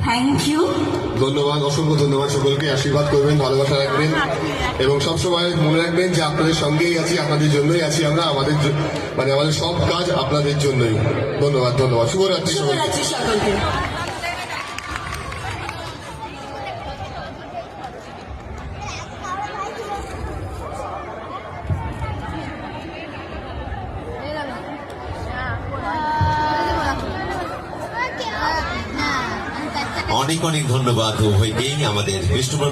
Thank you. ধন্যবাদ, অসংখ্য ধন্যবাদ। সকলকে আশীর্বাদ করবেন, ভালোবাসা রাখবেন এবং সবসময় মনে রাখবেন যে আপনাদের সঙ্গেই আছি, আপনাদের জন্যই আছি আমরা। আমাদের মানে আমাদের সব কাজ আপনাদের জন্যই। ধন্যবাদ, ধন্যবাদ। শুভরাত্রি সকলকে। শুভরাত্রি সকলকে। অনেক অনেক ধন্যবাদ উভয়কেই। আমাদের বিষ্ণুপুর